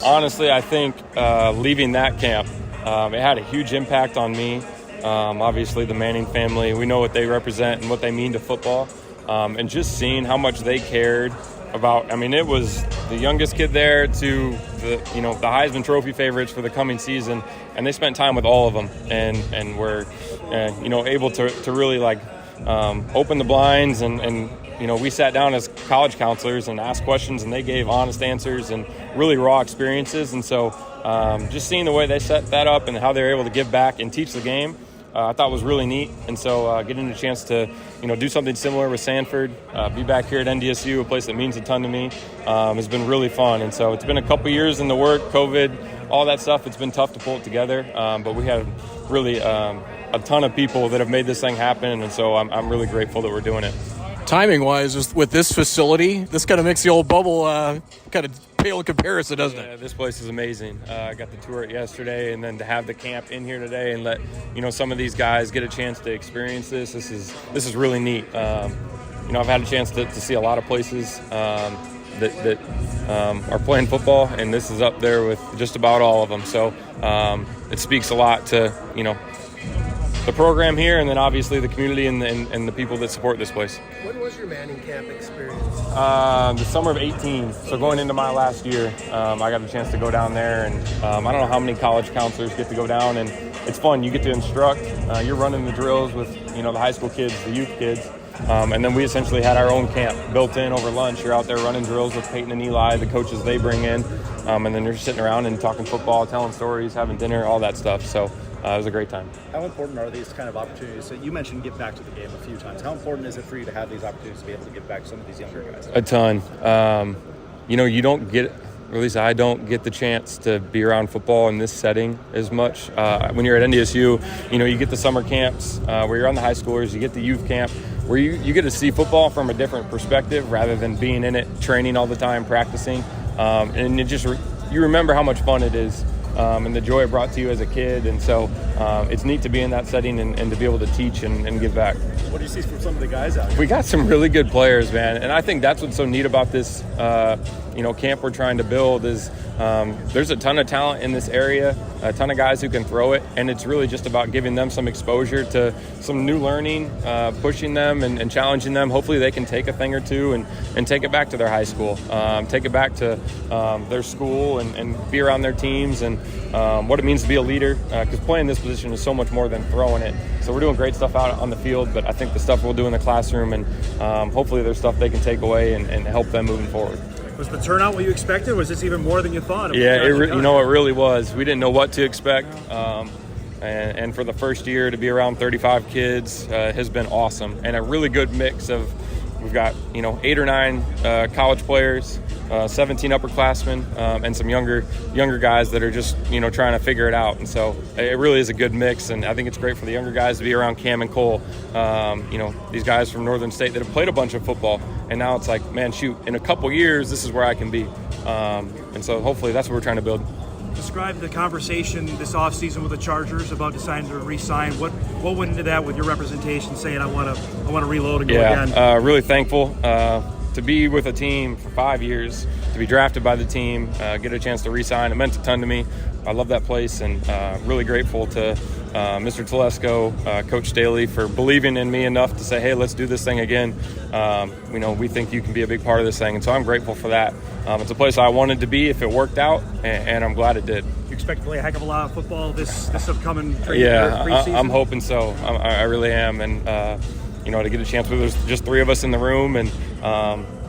Honestly, I think leaving that camp, it had a huge impact on me. Obviously, the Manning family, we know what they represent and what they mean to football. And just seeing how much they cared about, it was the youngest kid there to the Heisman Trophy favorites for the coming season. And they spent time with all of them and were, able to really open the blinds and we sat down as college counselors and asked questions, and they gave honest answers and really raw experiences. And so just seeing the way they set that up and how they were able to give back and teach the game, I thought was really neat. And so getting a chance to, do something similar with Sanford, be back here at NDSU, a place that means a ton to me, has been really fun. And so it's been a couple years in the work, COVID, all that stuff. It's been tough to pull it together, but we have really a ton of people that have made this thing happen. And so I'm really grateful that we're doing it. Timing-wise, with this facility, this kind of makes the old bubble kind of pale in comparison, doesn't it? This place is amazing. I got to tour it yesterday, and then to have the camp in here today and let some of these guys get a chance to experience this. This is really neat. I've had a chance to see a lot of places that are playing football, and this is up there with just about all of them. So it speaks a lot to the program here, and then obviously the community and the people that support this place. When was your Manning camp experience? The summer of 18. So going into my last year, I got a chance to go down there, and I don't know how many college counselors get to go down, and it's fun. You get to instruct. You're running the drills with the high school kids, the youth kids, and then we essentially had our own camp built in over lunch. You're out there running drills with Peyton and Eli, the coaches they bring in, and then you're just sitting around and talking football, telling stories, having dinner, all that stuff. So it was a great time. How important are these kind of opportunities? So you mentioned give back to the game a few times. How important is it for you to have these opportunities to be able to give back to some of these younger guys? A ton. You don't get, or at least I don't get the chance to be around football in this setting as much. When you're at NDSU, you get the summer camps where you're on the high schoolers, you get the youth camp where you get to see football from a different perspective rather than being in it, training all the time, practicing. And you remember how much fun it is. And the joy it brought to you as a kid. And so it's neat to be in that setting and to be able to teach and give back. What do you see from some of the guys out here? We got some really good players, man. And I think that's what's so neat about this, camp we're trying to build is there's a ton of talent in this area, a ton of guys who can throw it. And it's really just about giving them some exposure to some new learning, pushing them and challenging them. Hopefully they can take a thing or two and take it back to their high school, take it back to their school and be around their teams and what it means to be a leader, because playing this position is so much more than throwing it. So we're doing great stuff out on the field, but I think the stuff we'll do in the classroom and hopefully there's stuff they can take away and help them moving forward. Was the turnout what you expected? Was this even more than you thought? Yeah, it really was. We didn't know what to expect. And for the first year to be around 35 kids has been awesome. And a really good mix of, we've got, 8 or 9 college players, 17 upperclassmen, and some younger guys that are just, trying to figure it out. And so it really is a good mix. And I think it's great for the younger guys to be around Cam and Cole, these guys from Northern State that have played a bunch of football. And now it's like, man, shoot, in a couple years, this is where I can be. And so hopefully that's what we're trying to build. Describe the conversation this offseason with the Chargers about deciding to re-sign. What went into that with your representation saying I want to reload and go again? Really thankful to be with a team for 5 years, to be drafted by the team, get a chance to re-sign. It meant a ton to me. I love that place, and really grateful to Mr. Telesco, Coach Staley, for believing in me enough to say, hey, let's do this thing again. We think you can be a big part of this thing, and so I'm grateful for that. It's a place I wanted to be if it worked out, and I'm glad it did. You expect to play a heck of a lot of football this upcoming preseason? I'm hoping so. I really am, and to get a chance where there's just 3 of us in the room, and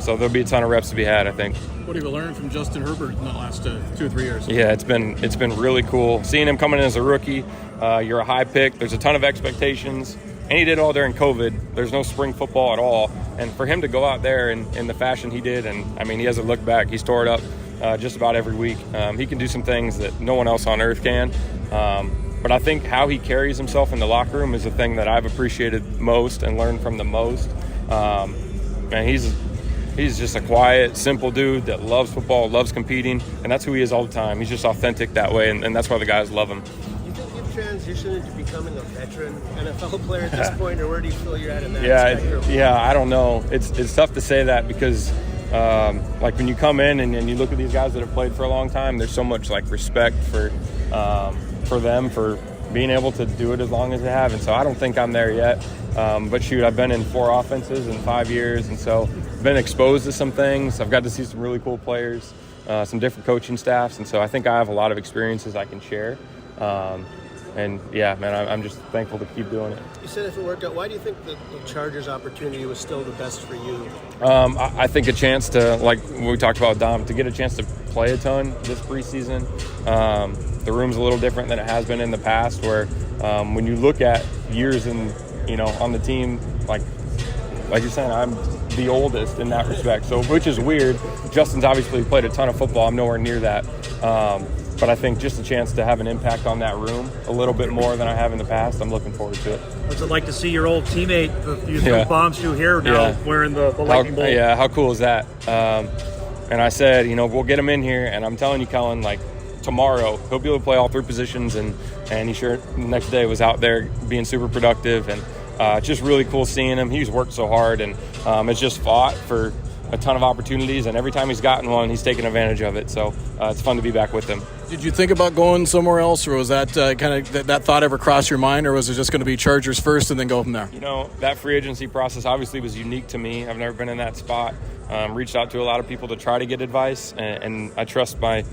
so there'll be a ton of reps to be had, I think. What have you learned from Justin Herbert in the last 2 or 3 years? Yeah, it's been really cool. Seeing him coming in as a rookie, you're a high pick. There's a ton of expectations. And he did all during COVID. There's no spring football at all. And for him to go out there in the fashion he did, and he hasn't looked back. He's tore it up just about every week. He can do some things that no one else on earth can. But I think how he carries himself in the locker room is the thing that I've appreciated most and learned from the most. Man, he's just a quiet, simple dude that loves football, loves competing, and that's who he is all the time. He's just authentic that way, and that's why the guys love him. You think you've transitioned into becoming a veteran NFL player at this point, or where do you feel you're at in that spectrum? Yeah, I don't know. It's tough to say that because like when you come in and you look at these guys that have played for a long time, there's so much like respect for them for being able to do it as long as they have. And so I don't think I'm there yet. But shoot, I've been in 4 offenses in 5 years, and so been exposed to some things. I've got to see some really cool players, some different coaching staffs, and so I think I have a lot of experiences I can share. And yeah, man, I'm just thankful to keep doing it. You said if it worked out, why do you think the Chargers opportunity was still the best for you? I think a chance to, like we talked about, Dom, to get a chance to play a ton this preseason. The room's a little different than it has been in the past, where when you look at years in, on the team, like you're saying, I'm the oldest in that respect. So, which is weird. Justin's obviously played a ton of football. I'm nowhere near that. But I think just a chance to have an impact on that room a little bit more than I have in the past, I'm looking forward to it. What's it like to see your old teammate, you threw bombs to here, now wearing the lightning bolt? Yeah, how cool is that? And I said, we'll get him in here, and I'm telling you, Kellen, like tomorrow, he'll be able to play all 3 positions, and he sure the next day was out there being super productive, and just really cool seeing him. He's worked so hard, and has just fought for a ton of opportunities, and every time he's gotten one, he's taken advantage of it. So it's fun to be back with him. Did you think about going somewhere else, or was that kind of that thought ever cross your mind, or was it just going to be Chargers first and then go from there? That free agency process obviously was unique to me. I've never been in that spot. Reached out to a lot of people to try to get advice, and I trust my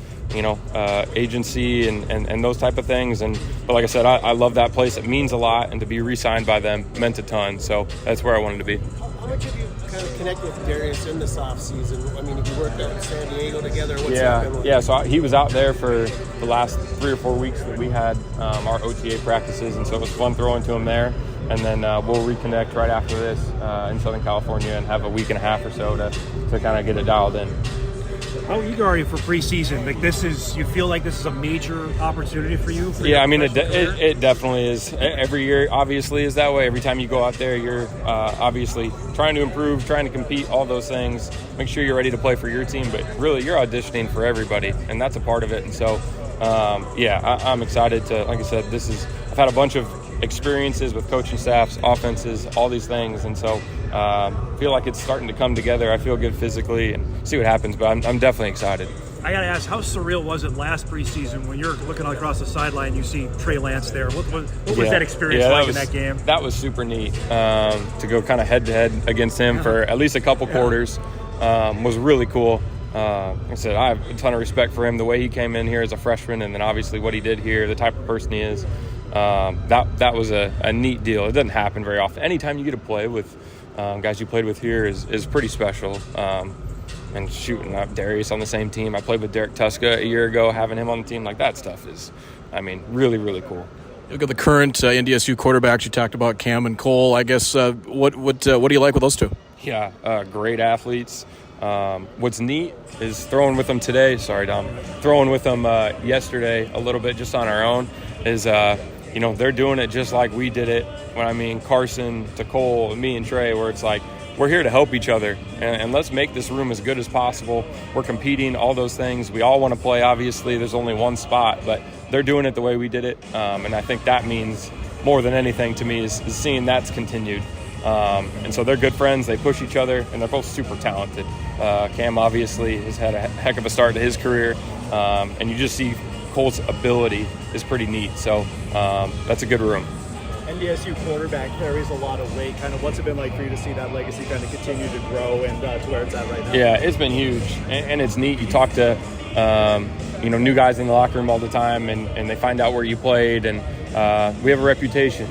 agency and those type of things. But like I said, I love that place. It means a lot, and to be re-signed by them meant a ton. So that's where I wanted to be. How much have you kind of connected with Darius in this offseason? I mean, have you worked out in San Diego together? What's that been like? Yeah. So he was out there for the last 3 or 4 weeks that we had our OTA practices, and so it was fun throwing to him there. And then we'll reconnect right after this in Southern California and have a week and a half or so to kind of get it dialed in. How eager are you for preseason? Like you feel like this is a major opportunity for you? Yeah, I mean, it definitely is. Every year, obviously, is that way. Every time you go out there, you're obviously trying to improve, trying to compete, all those things. Make sure you're ready to play for your team, but really, you're auditioning for everybody, and that's a part of it. And so, I'm excited to, like I said, I've had a bunch of experiences with coaching staffs, offenses, all these things, and so feel like it's starting to come together. I feel good physically, and see what happens, but I'm definitely excited. I gotta ask, how surreal was it last preseason when you're looking across the sideline, you see Trey Lance there? What was that experience in that game? That was super neat to go kind of head to head against him for at least a couple quarters. Was really cool. Like I said, I have a ton of respect for him, the way he came in here as a freshman, and then obviously what he did here, the type of person he is. That was a neat deal. It doesn't happen very often. Anytime you get to play with guys you played with here is pretty special. And shooting up Darius on the same team. I played with Derek Tuska a year ago, having him on the team. Like, that stuff is, really, really cool. Look at the current NDSU quarterbacks. You talked about Cam and Cole. I guess what do you like with those two? Yeah, great athletes. What's neat is throwing with them today. Sorry, Dom. Throwing with them yesterday a little bit just on our own is they're doing it just like we did it. Carson to Cole, me and Trey, where it's like, we're here to help each other, and let's make this room as good as possible. We're competing, all those things. We all want to play, obviously. There's only one spot, but they're doing it the way we did it, and I think that means more than anything to me is seeing that's continued. And so they're good friends. They push each other, and they're both super talented. Cam obviously has had a heck of a start to his career, and you just see Cole's ability is pretty neat. So that's a good room. NDSU quarterback carries a lot of weight. Kind of what's it been like for you to see that legacy kind of continue to grow and to where it's at right now? Yeah, it's been huge, and it's neat. You talk to new guys in the locker room all the time, and they find out where you played, and we have a reputation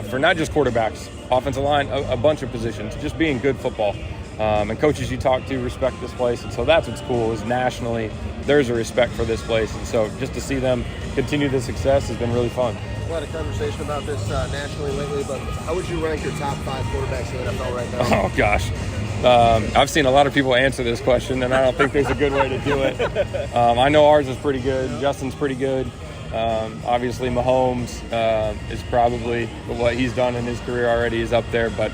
for not just quarterbacks, offensive line, a bunch of positions, just being good football. And coaches you talk to respect this place, and so that's what's cool is nationally there's a respect for this place, and so just to see them continue the success has been really fun. A lot of conversation about this nationally lately, but how would you rank your top 5 quarterbacks in the NFL right now? Oh, gosh. I've seen a lot of people answer this question, and I don't think there's a good way to do it. I know ours is pretty good. Justin's pretty good. Obviously, Mahomes is probably what he's done in his career already is up there, but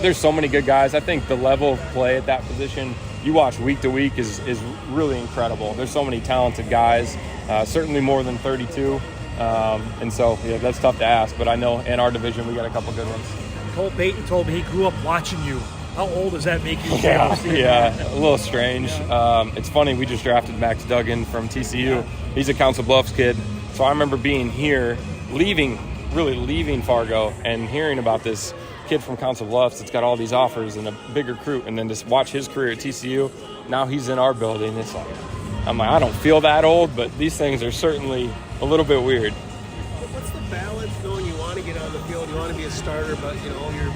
there's so many good guys. I think the level of play at that position you watch week to week is really incredible. There's so many talented guys, certainly more than 32. And so, that's tough to ask, but I know in our division we got a couple good ones. Cole Payton told me he grew up watching you How old does that make you feel? Yeah, a little strange. It's funny, we just drafted Max Duggan from TCU. He's a Council Bluffs kid. So I remember being here, leaving Fargo and hearing about this kid from Council Bluffs that's got all these offers and a big recruit, and then just watch his career at TCU. Now he's in our building. It's like, I'm like, I don't feel that old, but these things are certainly a little bit weird. What's the balance knowing you want to get on the field, you want to be a starter, but you're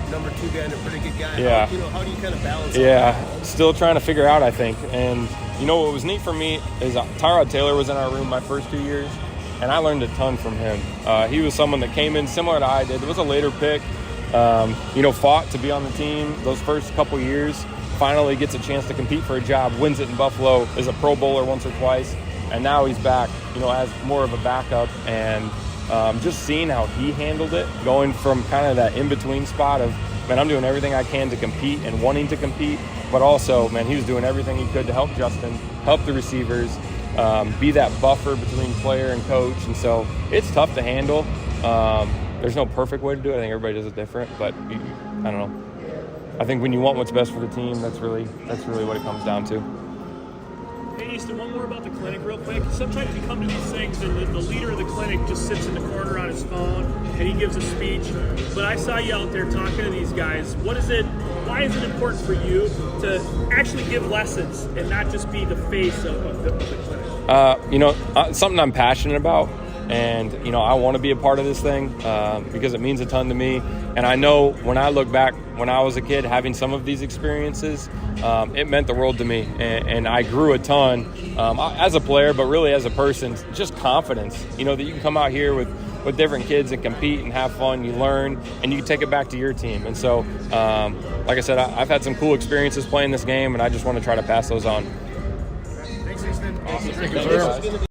number 2 guy and a pretty good guy? Yeah. How do you kind of balance that? Yeah, still trying to figure out, I think. And what was neat for me is Tyrod Taylor was in our room my first 2 years, and I learned a ton from him. He was someone that came in similar to I did. It was a later pick. Fought to be on the team those first couple years. Finally gets a chance to compete for a job, wins it in Buffalo, is a Pro Bowler once or twice, and now he's back, as more of a backup. And just seeing how he handled it, going from kind of that in-between spot of, man, I'm doing everything I can to compete and wanting to compete, but also, man, he was doing everything he could to help Justin, help the receivers, be that buffer between player and coach. And so it's tough to handle. There's no perfect way to do it. I think everybody does it different, but I don't know. I think when you want what's best for the team, that's really what it comes down to. Hey, Easton, one more about the clinic real quick. Sometimes you come to these things and the leader of the clinic just sits in the corner on his phone and he gives a speech. But I saw you out there talking to these guys. Why is it important for you to actually give lessons and not just be the face of the clinic? Something I'm passionate about. And, I want to be a part of this thing because it means a ton to me. And I know when I look back when I was a kid having some of these experiences, it meant the world to me. And I grew a ton as a player, but really as a person, just confidence, that you can come out here with different kids and compete and have fun. You learn and you can take it back to your team. And so, like I said, I've had some cool experiences playing this game, and I just want to try to pass those on. Thanks, Easton. Awesome. Thank you, sir.